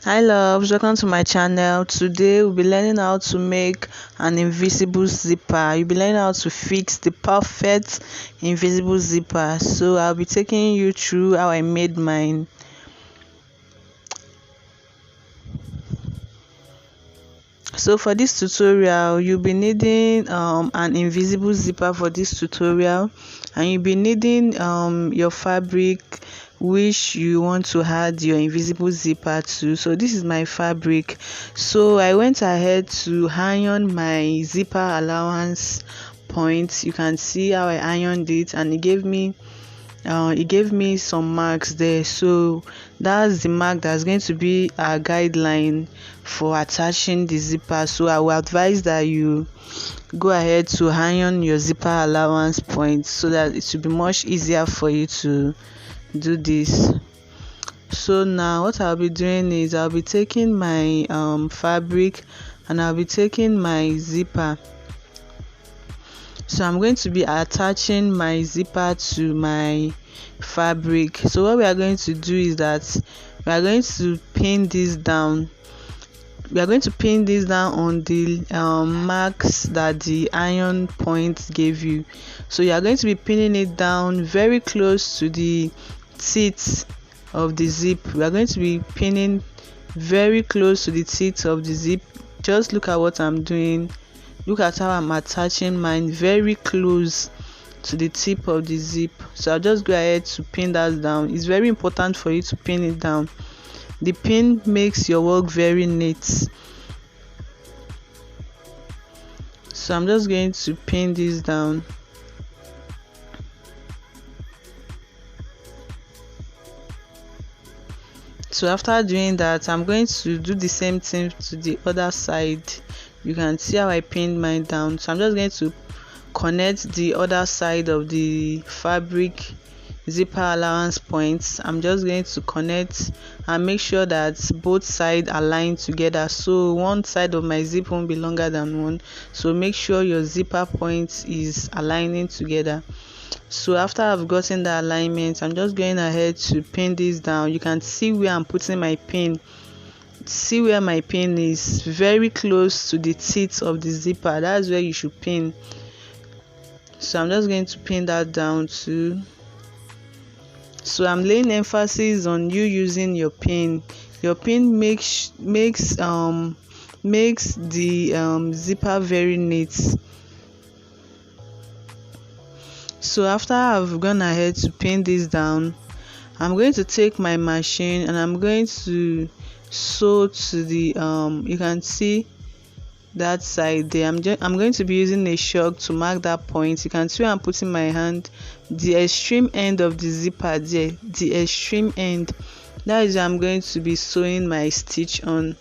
Hi loves, welcome to my channel. Today we'll be learning how to make an invisible zipper. You'll be learning how to fix the perfect invisible zipper. So I'll be taking you through how I made mine. So for this tutorial, you'll be needing an invisible zipper for this tutorial, and you'll be needing your fabric which you want to add your invisible zipper to. So this is my fabric. So I went ahead to iron my zipper allowance points. You can see how I ironed it, and it gave me some marks there. So that's the mark that's going to be a guideline for attaching the zipper. So I will advise that you go ahead to iron your zipper allowance points so that it will be much easier for you to do this. So now what I'll be doing is I'll be taking my fabric, and I'll be taking my zipper. So I'm going to be attaching my zipper to my fabric. So what we are going to do is that we are going to pin this down. We are going to pin this down on the marks that the iron point gave you. So you are going to be pinning it down very close to the teeth of the zip. We are going to be pinning very close to the teeth of the zip. Just look at what I'm doing. Look at how I'm attaching mine very close to the tip of the zip. So I'll just go ahead to pin that down. It's very important for you to pin it down. The pin makes your work very neat. So I'm just going to pin this down. So after doing that, I'm going to do the same thing to the other side. You can see how I pinned mine down. So I'm just going to connect the other side of the fabric zipper allowance points. I'm just going to connect and make sure that both sides align together. So one side of my zip won't be longer than one. So make sure your zipper point is aligning together. So after I've gotten the alignment, I'm just going ahead to pin this down. You can see where I'm putting my pin. See where my pin is, very close to the teeth of the zipper. That's where you should pin. So I'm just going to pin that down too. So I'm laying emphasis on you using your pin. Your pin makes the zipper very neat. So after I've gone ahead to pin this down, I'm going to take my machine and I'm going to sew to the you can see that side there. I'm going to be using a chalk to mark that point. You can see where I'm putting my hand, the extreme end of the zipper there, the extreme end. That is where I'm going to be sewing my stitch on.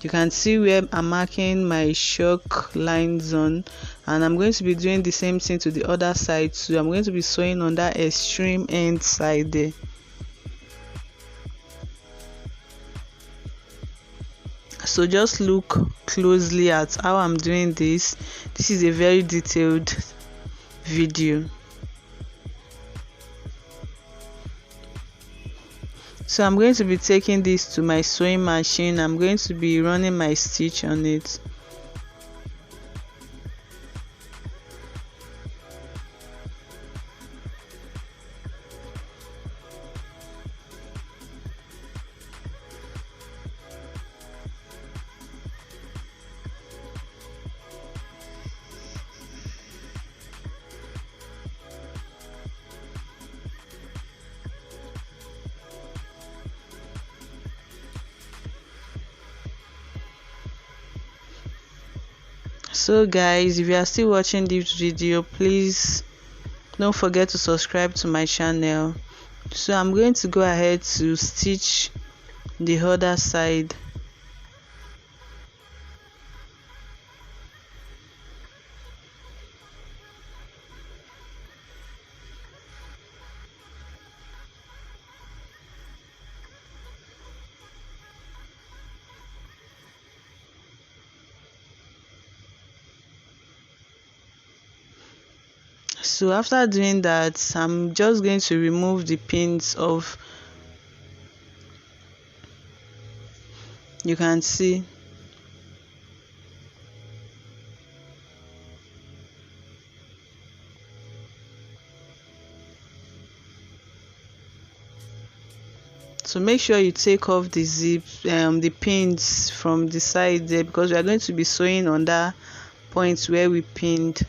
You can see where I'm marking my chalk lines on, and I'm going to be doing the same thing to the other side too. I'm going to be sewing on that extreme end side there. So just look closely at how I'm doing this. This is a very detailed video. So I'm going to be taking this to my sewing machine. I'm going to be running my stitch on it. So guys, if you are still watching this video, please don't forget to subscribe to my channel. So I'm going to go ahead to stitch the other side. So after doing that, I'm just going to remove the pins of You can see. So make sure you take off the zip, the pins from the side there, because we are going to be sewing on that point where we pinned.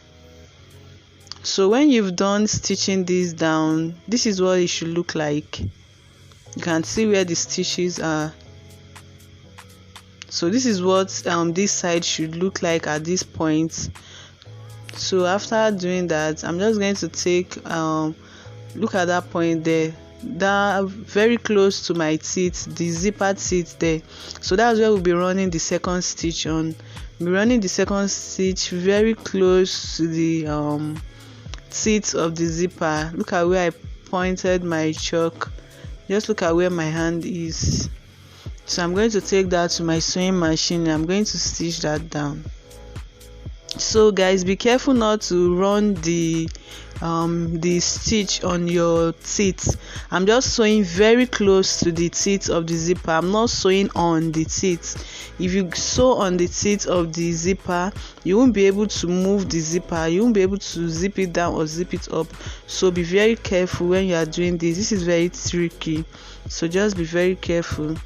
So when you've done stitching this down, this is what it should look like. You can see where the stitches are. So this is what this side should look like at this point. So after doing that, I'm just going to take look at that point there, that very close to my teeth, the zipper teeth there. So that's where we'll be running the second stitch on. We'll be running the second stitch very close to the teeth of the zipper. Look at where I pointed my chalk. Just look at where my hand is. So I'm going to take that to my sewing machine and I'm going to stitch that down. So guys, be careful not to run the stitch on your teeth. I'm just sewing very close to the teeth of the zipper. I'm not sewing on the teeth. If you sew on the teeth of the zipper, you won't be able to move the zipper. You won't be able to zip it down or zip it up. So be very careful when you are doing this. This is very tricky, so just be very careful.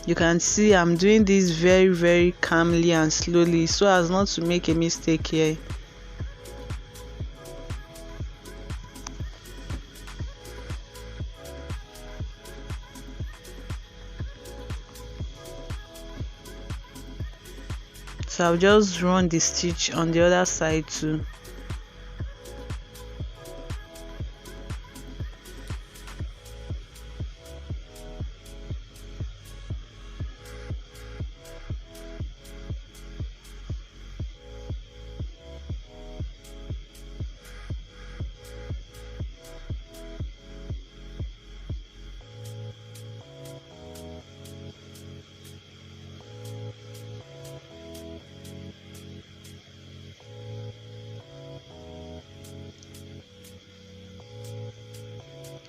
You can see I'm doing this very calmly and slowly so as not to make a mistake here. So I'll just run the stitch on the other side too.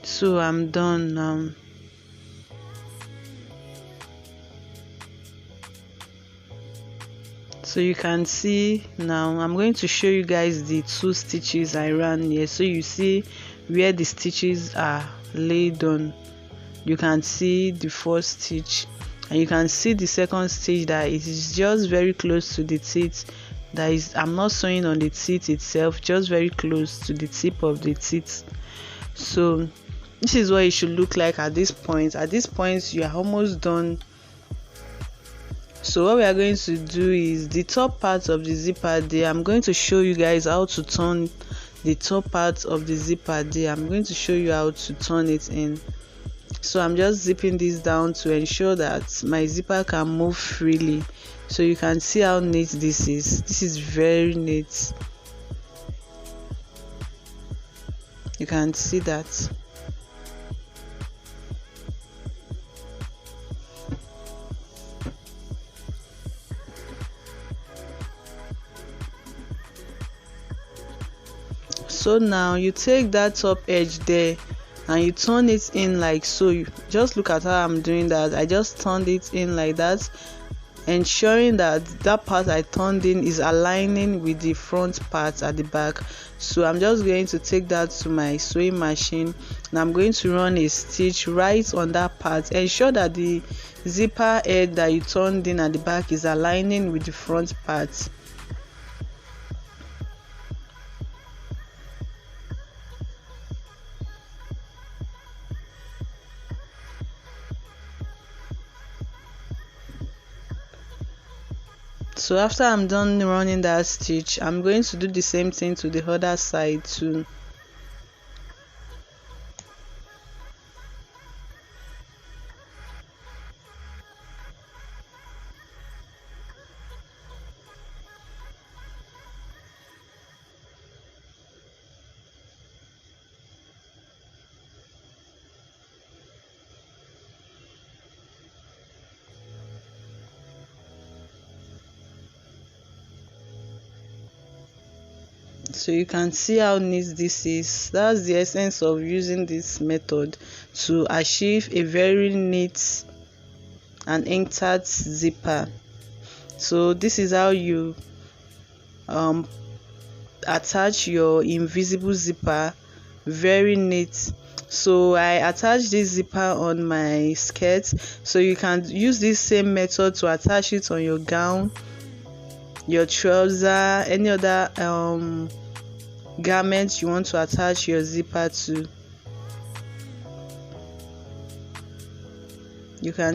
So I'm done now. So you can see now I'm going to show you guys the two stitches I ran here, so you see where the stitches are laid on. You can see the first stitch and you can see the second stitch that it is just very close to the teeth. That is, I'm not sewing on the teeth itself, just very close to the tip of the teeth. So this is what it should look like at this point. At this point you are almost done. So what we are going to do is the top part of the zipper there. I'm going to show you guys how to turn the top part of the zipper there. I'm going to show you how to turn it in. So I'm just zipping this down to ensure that my zipper can move freely. So you can see how neat this is. This is very neat. You can see that. So now you take that top edge there and you turn it in like so. You just look at how I'm doing that. I just turned it in like that, ensuring that that part I turned in is aligning with the front part at the back. So I'm just going to take that to my sewing machine and I'm going to run a stitch right on that part. Ensure that the zipper head that you turned in at the back is aligning with the front part. So after I'm done running that stitch, I'm going to do the same thing to the other side too. So you can see how neat this is. That's the essence of using this method to achieve a very neat and intact zipper. So this is how you attach your invisible zipper. Very neat. So I attach this zipper on my skirt, so you can use this same method to attach it on your gown, your trouser, any other garment you want to attach your zipper to. You can